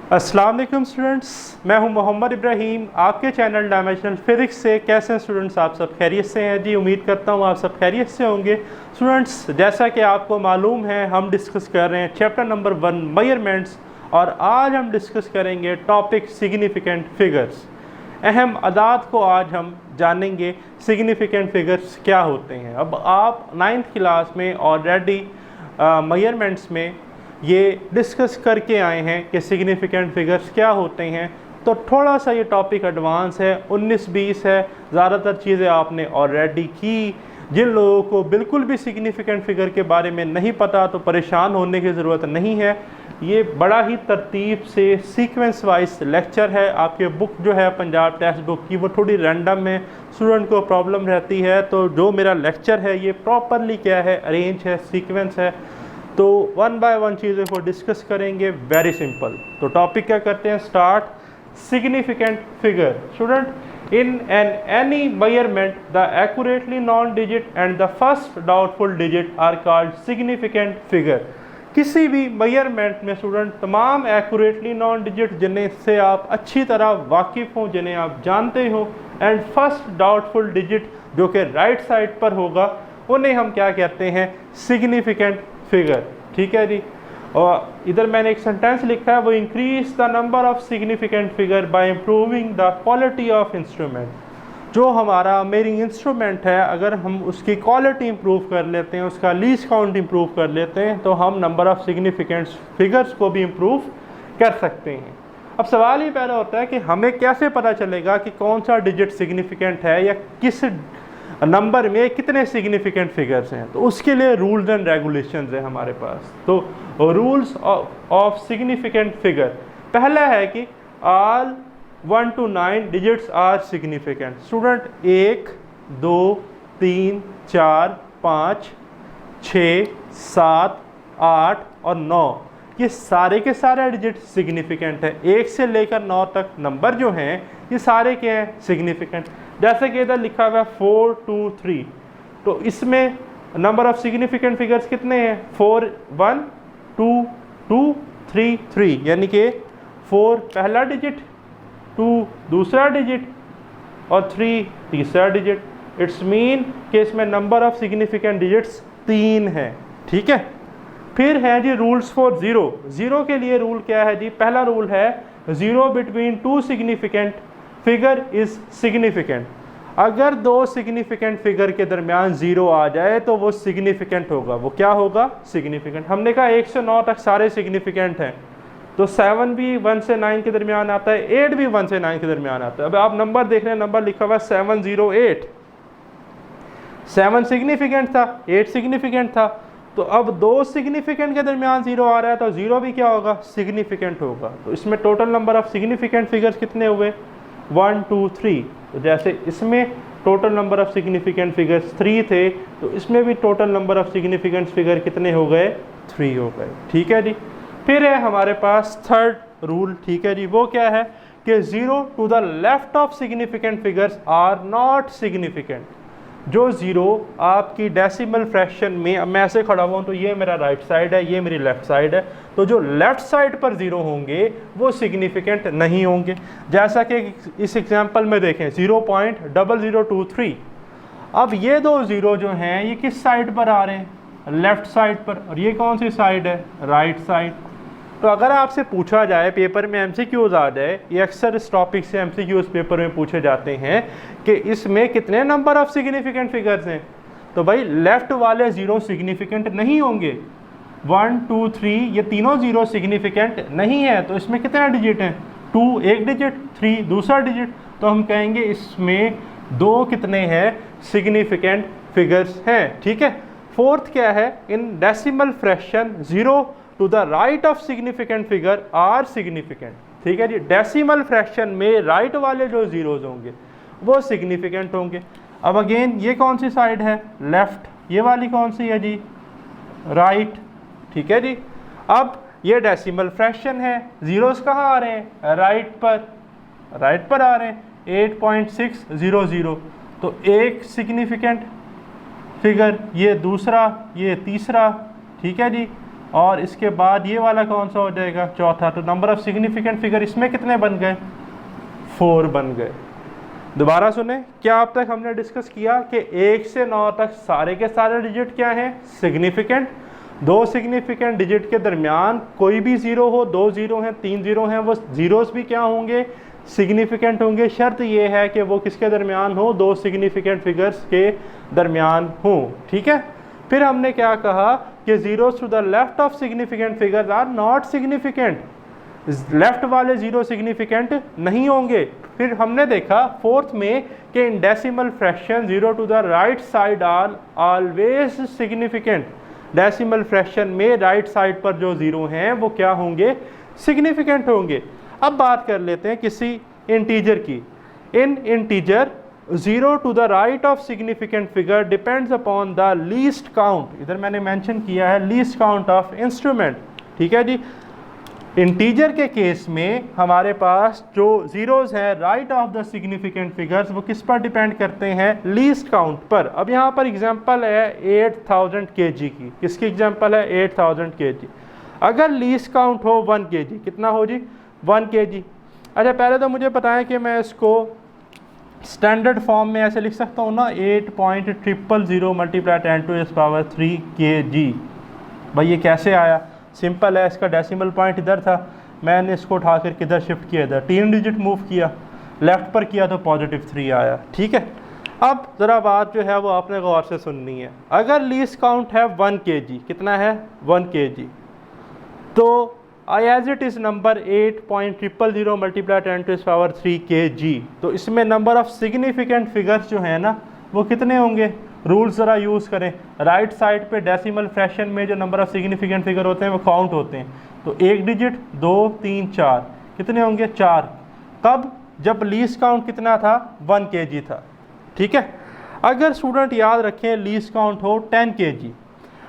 अस्सलाम वालेकुम स्टूडेंट्स, मैं हूं मोहम्मद इब्राहीम आपके चैनल डायमेंशनल फिज़िक्स से। कैसे हैं स्टूडेंट्स? आप सब खैरियत से हैं जी। उम्मीद करता हूं आप सब खैरियत से होंगे। स्टूडेंट्स, जैसा कि आपको मालूम है, हम डिस्कस कर रहे हैं चैप्टर नंबर 1 मेजरमेंट्स, और आज हम डिस्कस करेंगे टॉपिक सिग्निफिकेंट फिगर्स। अहम अदाद को आज हम जानेंगे, सिग्निफिकेंट फिगर्स क्या होते हैं। अब आप 9th क्लास में ऑलरेडी मेजरमेंट्स में ये डिस्कस करके आए हैं कि सिग्निफिकेंट फिगर्स क्या होते हैं, तो थोड़ा सा ये टॉपिक एडवांस है, 19-20 है। ज़्यादातर चीज़ें आपने ऑलरेडी की। जिन लोगों को बिल्कुल भी सिग्निफिकेंट फिगर के बारे में नहीं पता, तो परेशान होने की ज़रूरत नहीं है। ये बड़ा ही तरतीब से सीक्वेंस वाइज लेक्चर है। आपके बुक जो है पंजाब टेक्स्ट बुक की, वो थोड़ी रैंडम है, स्टूडेंट को प्रॉब्लम रहती है। तो जो मेरा लेक्चर है ये प्रॉपरली क्या है, अरेंज है, सीक्वेंस है। तो 1 बाय 1 चीज़ों को डिस्कस करेंगे, वेरी सिंपल। तो टॉपिक क्या करते हैं, start. Significant figure. Student, in an any measurement the accurately known digit and the first doubtful digit are called significant figure. किसी भी मेजरमेंट में स्टूडेंट तमाम एक्यूरेटली नॉन डिजिट जिन्हें से आप अच्छी तरह वाकिफ़ हों, जिन्हें आप जानते हो, एंड फर्स्ट डाउटफुल डिजिट जो कि राइट साइड पर होगा, उन्हें हम क्या कहते हैं, सिग्निफिकेंट फिगर। ठीक है जी। और इधर मैंने एक सेंटेंस लिखा है, वो increase the number of significant figure by improving the quality of instrument. जो हमारा मेजरिंग इंस्ट्रूमेंट है, अगर हम उसकी क्वालिटी इंप्रूव कर लेते हैं, उसका लीस्ट काउंट इंप्रूव कर लेते हैं, तो हम नंबर ऑफ सिग्निफिकेंट फिगर्स को भी इंप्रूव कर सकते हैं। अब सवाल ये पैदा होता है कि हमें कैसे पता चलेगा कि कौन सा डिजिट सिग्निफिकेंट है, या किस नंबर में कितने सिग्निफिकेंट फिगर्स हैं। तो उसके लिए रूल्स एंड रेगुलेशंस है हमारे पास। तो रूल्स ऑफ सिग्निफिकेंट फिगर, पहला है कि all 1 to 9 digits are significant. Student, 1, 2, 3, 4, 5, 6, 7, 8 और 9, ये सारे के सारे डिजिट सिग्निफिकेंट है। 1 से लेकर 9 तक नंबर जो हैं, ये सारे क्या हैं, सिग्निफिकेंट। जैसे कि इधर लिखा हुआ है 4, 2, 3, तो इसमें नंबर ऑफ सिग्निफिकेंट फिगर्स कितने हैं, 4, 1, 2, 2, 3, 3, यानी कि 4 पहला डिजिट, 2 दूसरा डिजिट और 3 तीसरा डिजिट। इट्स मीन कि इसमें नंबर ऑफ सिग्निफिकेंट डिजिट्स 3 है। ठीक है। फिर है जी रूल्स फॉर ज़ीरो। ज़ीरो के लिए रूल क्या है जी, पहला रूल है 0 between 2 significant figure is significant. अगर 2 सिग्निफिकेंट फिगर के दरमियान 0 आ जाए तो वो सिग्निफिकेंट होगा। वो क्या होगा, सिग्निफिकेंट। हमने कहा 1 से 9 तक सारे सिग्निफिकेंट हैं, तो 7 भी 1 से 9 के दरमियान आता है, 8 भी 1 से 9 के दरमियान आता है। अब आप नंबर देख रहे हैं, नंबर लिखा हुआ 708, 7 सिग्निफिकेंट था, 8 सिग्निफिकेंट था। तो अब 2 सिग्निफिकेंट के दरमियान 0 आ रहा है, तो 0 भी क्या होगा, सिग्निफिकेंट होगा। तो इसमें total number of significant figures कितने हुए, 1, 2, 3। तो जैसे इसमें total number of significant figures 3 थे, तो इसमें भी total number of significant figure कितने हो गए, 3 हो गए। ठीक है जी। फिर है हमारे पास थर्ड रूल। ठीक है जी। वो क्या है कि 0 to the left of significant figures are not significant. जो 0 आपकी डेसिमल फ्रैक्शन में, अब मैं ऐसे खड़ा हुआ हूँ तो ये मेरा राइट साइड है, ये मेरी लेफ्ट साइड है, तो जो लेफ्ट साइड पर 0 होंगे वो सिग्निफिकेंट नहीं होंगे। जैसा कि इस एग्जांपल में देखें 0.0023। अब ये दो 0 जो हैं ये किस साइड पर आ रहे हैं, लेफ्ट साइड पर, और ये कौन सी साइड है, राइट साइड। तो अगर आपसे पूछा जाए, पेपर में एमसीक्यूज आ जाए, ये अक्सर इस टॉपिक से एमसीक्यूज पेपर में पूछे जाते हैं कि इसमें कितने नंबर ऑफ सिग्निफिकेंट फिगर्स हैं, तो भाई लेफ्ट वाले 0 सिग्निफिकेंट नहीं होंगे। 1, 2, 3 ये तीनों 0 सिग्निफिकेंट नहीं है, तो इसमें कितने डिजिट हैं, 2 एक डिजिट, 3 दूसरा डिजिट। तो हम कहेंगे इसमें 2 कितने हैं, सिग्निफिकेंट फिगर्स हैं। ठीक है। फोर्थ क्या है, in decimal fraction 0 to the right of significant figure are significant. ठीक है जी। डेसिमल फ्रैक्शन में राइट वाले जो 0s होंगे वो सिग्निफिकेंट होंगे। अब अगेन ये कौन सी साइड है, लेफ्ट, ये वाली कौन सी है जी, राइट। ठीक है जी। अब ये डेसिमल फ्रैक्शन है, 0s कहाँ आ रहे हैं, राइट पर आ रहे हैं, 8.600। तो एक सिग्निफिकेंट फिगर, ये दूसरा, ये तीसरा। ठीक है जी। और इसके बाद ये वाला कौन सा हो जाएगा, चौथा। तो नंबर ऑफ सिग्निफिकेंट फिगर इसमें कितने बन गए, 4 बन गए। दोबारा सुने, क्या अब तक हमने डिस्कस किया कि 1 से 9 तक सारे के सारे डिजिट क्या हैं, सिग्निफिकेंट। 2 सिग्निफिकेंट डिजिट के दरमियान कोई भी ज़ीरो हो, 2 ज़ीरो हैं, 3 ज़ीरो हैं, वो ज़ीरोज़ भी क्या होंगे, सिग्निफिकेंट होंगे। शर्त ये है कि वो किसके दरमियान हो, 2 सिग्निफिकेंट फिगर्स के दरमियान हो। ठीक है। फिर हमने क्या कहा कि zeros to the left of significant figures are not significant, left वाले जीरो सिग्निफिकेंट नहीं होंगे। फिर हमने देखा फोर्थ में कि in decimal fraction 0 to the right side are always significant. Decimal fraction में राइट साइड पर जो जीरो हैं वो क्या होंगे, सिग्निफिकेंट होंगे। अब बात कर लेते हैं किसी इंटीजर की। In integer 0 to the right of significant figure depends upon the least count. इधर मैंने मेंशन किया है लीस्ट काउंट ऑफ इंस्ट्रूमेंट। ठीक है जी। इंटीजर के केस में हमारे पास जो जीरोज़ हैं right of the significant figures वो किस पर डिपेंड करते हैं, लीस्ट काउंट पर। अब यहाँ पर एग्जांपल है 8000 kg की। किसकी एग्जांपल है, 8000 kg। अगर लीस्ट काउंट हो 1 kg, कितना हो जी, 1 kg। अच्छा पहले तो मुझे बताएं कि मैं इसको स्टैंडर्ड फॉर्म में ऐसे लिख सकता हूँ ना, 8.000 मल्टीप्लाई 10⁻³ kg। भाई ये कैसे आया, सिंपल है, इसका डेसिमल पॉइंट इधर था, मैंने इसको उठा कर किधर शिफ्ट किया, इधर 3 डिजिट मूव किया, लेफ़्ट पर किया तो +3 आया। ठीक है। अब ज़रा बात जो है वो आपने गौर से सुननी है। अगर लीस्ट काउंट है 1 kg, कितना है 1 kg, तो as it is number 8.000 multiply 10⁻³ kg। तो इसमें नंबर ऑफ सिग्निफिकेंट फिगर्स जो है ना वो कितने होंगे, रूल्स ज़रा यूज़ करें। राइट साइड पे डेसिमल फ्रैक्शन में जो नंबर ऑफ सिग्निफिकेंट फिगर होते हैं वो काउंट होते हैं। तो 1 डिजिट, 2, 3, 4, कितने होंगे, 4। कब, जब लीस्ट काउंट कितना था, 1 kg था। ठीक है। अगर स्टूडेंट याद रखें लीस्ट काउंट हो 10 kg,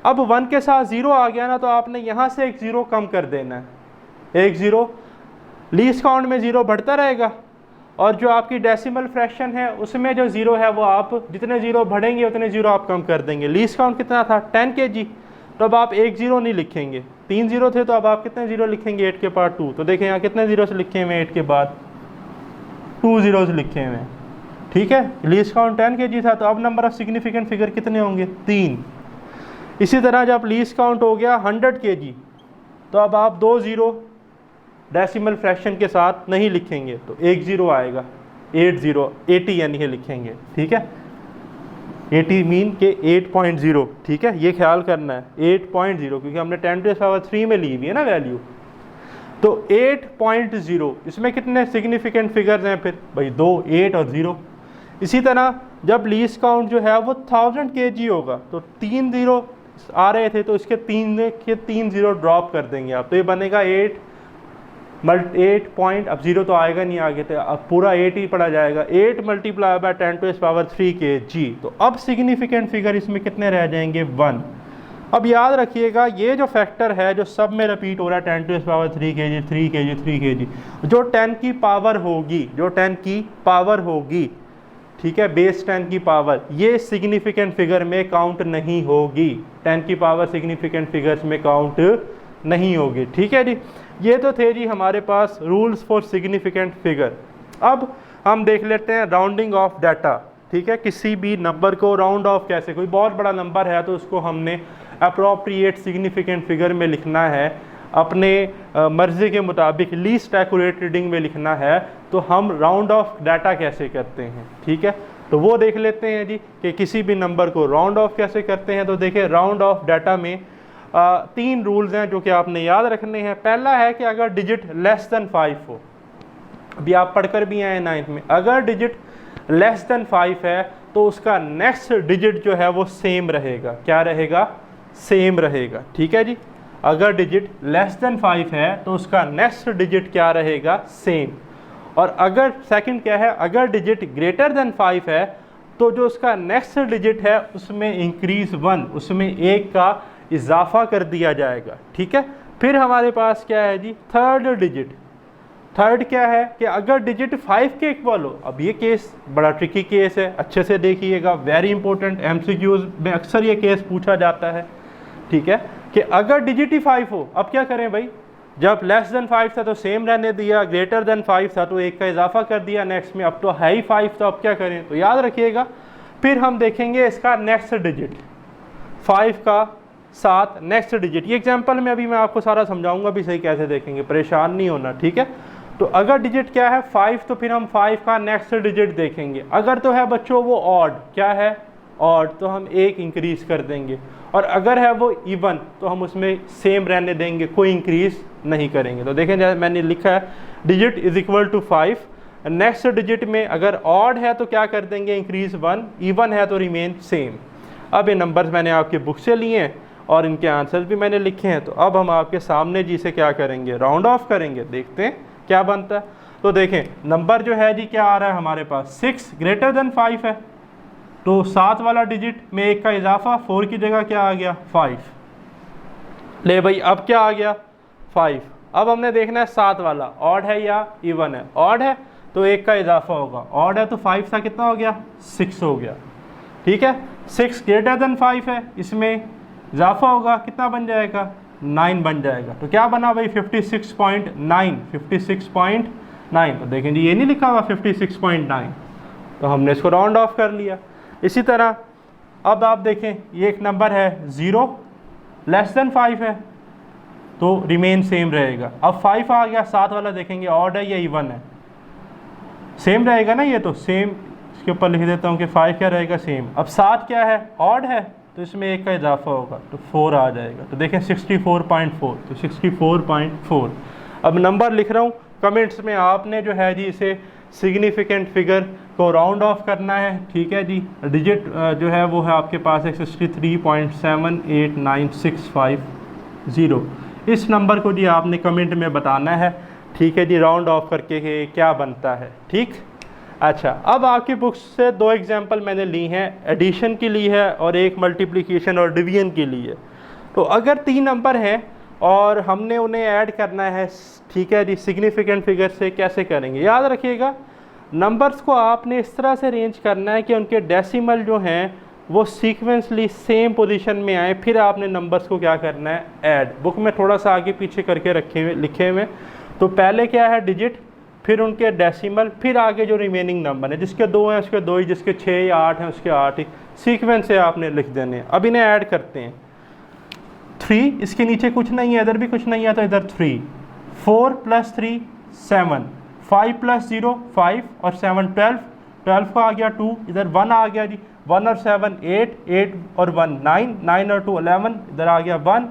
अब 1 के साथ 0 आ गया ना, तो आपने यहाँ से एक 0 कम कर देना है, एक 0। लीस्ट काउंट में 0 बढ़ता रहेगा और जो आपकी डेसिमल फ्रैक्शन है उसमें जो 0 है वो आप जितने 0 बढ़ेंगे उतने 0 आप कम कर देंगे। लीस्ट काउंट कितना था, 10 kg, तो अब आप एक 0 नहीं लिखेंगे, 3 0 थे, तो अब आप कितने 0 लिखेंगे, 8 के बाद 2। तो देखें यहाँ कितने 0 से लिखे हुए हैं, 8 के बाद 2 0 से लिखे हुए हैं। ठीक है। लीस्ट काउंट 10 kg था, तो अब नंबर ऑफ सिग्निफिकेंट फिगर कितने होंगे, 3। इसी तरह जब लीस्ट काउंट हो गया 100 kg, तो अब आप 2 0 डेसिमल फ्रैक्शन के साथ नहीं लिखेंगे, तो एक 0 आएगा, 80 यानी कि लिखेंगे। ठीक है। 80 मीन के 8.0। ठीक है, ये ख्याल करना है 8.0, क्योंकि हमने 10⁻³ में ली हुई है ना वैल्यू। तो 8.0, इसमें कितने सिग्निफिकेंट फिगर्स हैं फिर, भाई 2, 8 और 0। इसी तरह जब लीस्ट काउंट जो है वो 1000 kg होगा, तो 3 0 आ रहे थे, तो इसके 3 0 ड्रॉप कर देंगे आप, तो ये बनेगा 8 पॉइंट, अब 0 तो आएगा नहीं आगे, तो अब पूरा 8 ही पड़ा जाएगा, 8 मल्टीप्लाई बाय 10⁻³ kg। तो अब सिग्निफिकेंट फिगर इसमें कितने रह जाएंगे, 1। अब याद रखिएगा ये जो फैक्टर है जो सब में रिपीट हो रहा है 10⁻³ kg, 3 kg, 3 kg, जो 10 की पावर होगी, जो 10 की पावर होगी, ठीक है, बेस 10 की पावर, ये सिग्निफिकेंट फिगर में काउंट नहीं होगी। 10 की पावर सिग्निफिकेंट फिगर्स में काउंट नहीं होगी। ठीक है जी। ये तो थे जी हमारे पास रूल्स फॉर सिग्निफिकेंट फिगर। अब हम देख लेते हैं राउंडिंग ऑफ डाटा। ठीक है, किसी भी नंबर को राउंड ऑफ कैसे, कोई बहुत बड़ा नंबर है तो उसको हमने अप्रोप्रिएट सिग्निफिकेंट फिगर में लिखना है, अपने मर्ज़ी के मुताबिक लीस्ट एक्यूरेट रीडिंग में लिखना है, तो हम राउंड ऑफ डाटा कैसे करते हैं। ठीक है, तो वो देख लेते हैं जी कि किसी भी नंबर को राउंड ऑफ कैसे करते हैं। तो देखिए राउंड ऑफ डाटा में 3 रूल्स हैं जो कि आपने याद रखने हैं। पहला है कि अगर डिजिट लेस देन 5 हो, अभी आप पढ़कर भी आए 9th में, अगर डिजिट लेस देन 5 है तो उसका नेक्स्ट डिजिट जो है वो सेम रहेगा। क्या रहेगा, सेम रहेगा। ठीक है जी, अगर डिजिट लेस देन 5 है तो उसका नेक्स्ट डिजिट क्या रहेगा, सेम। और अगर सेकंड क्या है, अगर डिजिट ग्रेटर देन 5 है तो जो उसका नेक्स्ट डिजिट है उसमें इंक्रीज 1, उसमें 1 का इजाफा कर दिया जाएगा। ठीक है, फिर हमारे पास क्या है जी, थर्ड डिजिट। थर्ड क्या है कि अगर डिजिट 5 के इक्वल हो, अब ये केस बड़ा ट्रिकी केस है, अच्छे से देखिएगा, वेरी इंपॉर्टेंट, MCQs में अक्सर ये केस पूछा जाता है। ठीक है, कि अगर डिजिट ही 5 हो, अब क्या करें भाई, जब लेस देन 5 था तो सेम रहने दिया, ग्रेटर देन 5 था तो एक का इजाफा कर दिया नेक्स्ट में, अब तो है ही 5, तो अब क्या करें, तो याद रखिएगा फिर हम देखेंगे इसका नेक्स्ट डिजिट, 5 का साथ नेक्स्ट डिजिट। ये एग्जांपल में अभी मैं आपको सारा समझाऊंगा भी सही कैसे देखेंगे, परेशान नहीं होना, ठीक है। तो अगर डिजिट क्या है 5, तो फिर हम 5 का नेक्स्ट डिजिट देखेंगे। अगर तो है बच्चों वो ऑड, क्या है ऑड, तो हम एक इंक्रीज कर देंगे, और अगर है वो इवन तो हम उसमें सेम रहने देंगे, कोई इंक्रीज नहीं करेंगे। तो देखें जैसे मैंने लिखा है digit is equal to 5, next digit में अगर ऑड है तो क्या कर देंगे इंक्रीज 1, इवन है तो रिमेन सेम। अब ये नंबर्स मैंने आपके बुक से लिए हैं और इनके आंसर्स भी मैंने लिखे हैं, तो अब हम आपके सामने जी से क्या करेंगे, राउंड ऑफ करेंगे, देखते हैं क्या बनता है। तो देखें नंबर जो है जी क्या आ रहा है हमारे पास, 6 ग्रेटर देन 5 है, तो 7 वाला डिजिट में एक का इजाफा, 4 की जगह क्या आ गया 5। ले भाई अब क्या आ गया 5। अब हमने देखना है 7 वाला ऑड है या इवन है, ऑड है तो एक का इजाफा होगा, ऑड है तो 5 था कितना हो गया 6 हो गया, ठीक है। 6 ग्रेटर देन 5 है, इसमें इजाफा होगा, कितना बन जाएगा 9 बन जाएगा। तो क्या बना भाई 56.9, 56.9। तो देखें जी ये नहीं लिखा हुआ 56.9, तो हमने इसको राउंड ऑफ कर लिया। इसी तरह अब आप देखें ये एक नंबर है 0 लेस देन 5 है तो रिमेन सेम रहेगा। अब 5 आ गया, 7 वाला देखेंगे ऑड है या इवन है, सेम रहेगा ना, ये तो सेम, इसके ऊपर लिख देता हूँ कि 5 क्या रहेगा सेम। अब 7 क्या है ऑड है तो इसमें एक का इजाफा होगा तो 4 आ जाएगा। तो देखें 64.4, तो 64.4। अब नंबर लिख रहा हूँ, कमेंट्स में आपने जो है जी इसे सिग्निफिकेंट फिगर को राउंड ऑफ करना है, ठीक है जी। डिजिट जो है वो है आपके पास 63.789650। इस नंबर को जी आपने कमेंट में बताना है, ठीक है जी, राउंड ऑफ करके क्या बनता है, ठीक। अच्छा अब आपकी बुक्स से 2 एग्जांपल मैंने ली हैं, एडिशन की ली है और एक मल्टीप्लिकेशन और डिवीजन की ली है। तो अगर 3 नंबर हैं और हमने उन्हें ऐड करना है, ठीक है जी, सिग्निफिकेंट फिगर से कैसे करेंगे, याद रखिएगा नंबर्स को आपने इस तरह से अरेंज करना है कि उनके डेसिमल जो हैं वो सीक्वेंसली सेम पोजीशन में आए, फिर आपने नंबर्स को क्या करना है ऐड। बुक में थोड़ा सा आगे पीछे करके रखे हुए लिखे हुए, तो पहले क्या है डिजिट, फिर उनके डेसिमल, फिर आगे जो रिमेनिंग नंबर है, जिसके 2 हैं उसके 2 ही, जिसके 6 या 8 हैं उसके 8 ही, सीक्वेंस से आपने लिख देने हैं। अब इन्हें ऐड करते हैं, 3 इसके नीचे कुछ नहीं है, इधर भी कुछ नहीं है तो इधर 3, 4 + 3 7, 5 + 0 5 और 7 12, 12 का आ गया 2, इधर 1 आ गया जी, 1 और 7 8, 8 और 1 9, 9 और 2 11, इधर आ गया 1,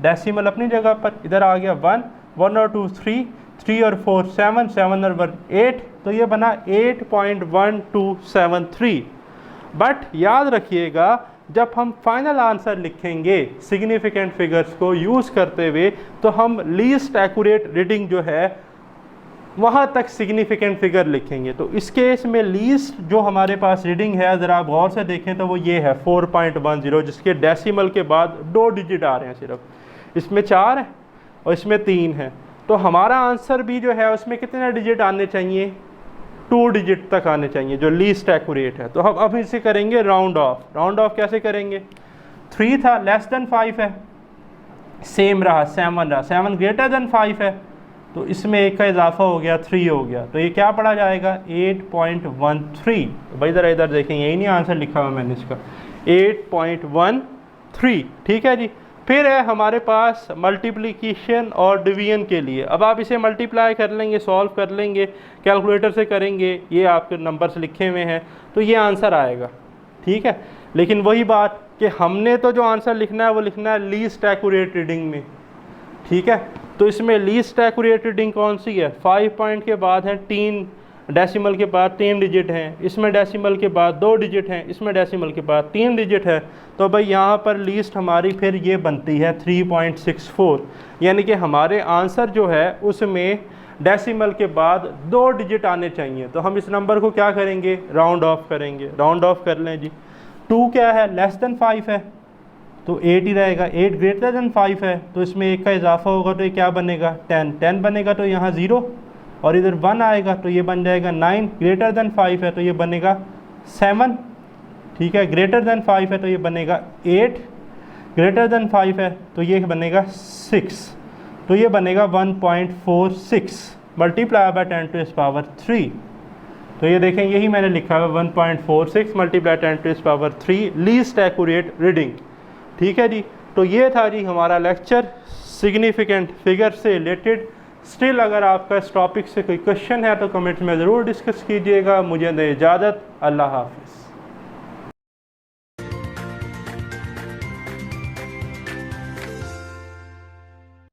डेसिमल अपनी जगह पर, इधर आ गया 1, 1 और 2 3, 3 और 4 7, 7 और 1 8, तो ये बना 8.1273। बट याद रखिएगा जब हम फाइनल आंसर लिखेंगे सिग्निफिकेंट फिगर्स को यूज़ करते हुए, तो हम लीस्ट एक्यूरेट रीडिंग जो है वहाँ तक सिग्निफिकेंट फिगर लिखेंगे। तो इस केस में लीस्ट जो हमारे पास रीडिंग है, ज़रा आप गौर से देखें तो वो ये है 4.10, जिसके डेसिमल के बाद 2 डिजिट आ रहे हैं सिर्फ, इसमें 4 है और इसमें 3 है। तो हमारा आंसर भी जो है उसमें कितने डिजिट आने चाहिए, 2 डिजिट तक आने चाहिए, जो लीस्ट एक्यूरेट है। तो हम अब इसे करेंगे राउंड ऑफ। राउंड ऑफ कैसे करेंगे, 3 था लेस देन 5 है, सेम रहा 7 रहा, 7 ग्रेटर देन 5 है तो इसमें एक का इजाफा हो गया 3 हो गया, तो ये क्या पढ़ा जाएगा 8.13। तो भाई ज़रा इधर देखें, यही नहीं आंसर लिखा हुआ मैंने इसका, 8.13, ठीक है जी। फिर है हमारे पास मल्टीप्लिकेशन और डिवीजन के लिए। अब आप इसे मल्टीप्लाई कर लेंगे, सॉल्व कर लेंगे, कैलकुलेटर से करेंगे, ये आपके नंबर्स लिखे हुए हैं तो ये आंसर आएगा, ठीक है। लेकिन वही बात कि हमने तो जो आंसर लिखना है वो लिखना है लीस्ट एक्यूरेट रीडिंग में, ठीक है। तो इसमें लीस्ट एक्यूरेट रीडिंग कौन सी है, 5 पॉइंट के बाद है 3, डेसिमल के बाद 3 डिजिट हैं, इसमें डेसिमल के बाद 2 डिजिट हैं, इसमें डेसिमल के बाद 3 डिजिट है। तो भाई यहाँ पर लीस्ट हमारी फिर ये बनती है 3.64, यानी कि हमारे आंसर जो है उसमें डेसिमल के बाद 2 डिजिट आने चाहिए। तो हम इस नंबर को क्या करेंगे, राउंड ऑफ करेंगे। राउंड ऑफ कर लें जी, 2 क्या है लेस देन 5 है तो 8 ही रहेगा, 8 ग्रेटर देन 5 है तो इसमें एक का इजाफा होगा तो ये क्या बनेगा 10, 10 बनेगा तो यहाँ 0 और इधर 1 आएगा तो ये बन जाएगा 9, ग्रेटर देन 5 है तो ये बनेगा 7, ठीक है, ग्रेटर देन 5 है तो ये बनेगा 8, ग्रेटर देन 5 है तो ये बनेगा 6, तो ये बनेगा 1.46 मल्टीप्लाई बाय 10⁻³ तो ये देखें यही मैंने लिखा है 1.46 मल्टीप्लाई 10⁻³ लीस्ट एक्यूरेट रीडिंग। ठीक है जी, तो ये था जी हमारा लेक्चर सिग्निफिकेंट फिगर से रिलेटेड। स्टिल अगर आपका इस टॉपिक से कोई क्वेश्चन है तो कमेंट्स में ज़रूर डिस्कस कीजिएगा। मुझे दे इजाज़त, अल्लाह हाफ़िज़।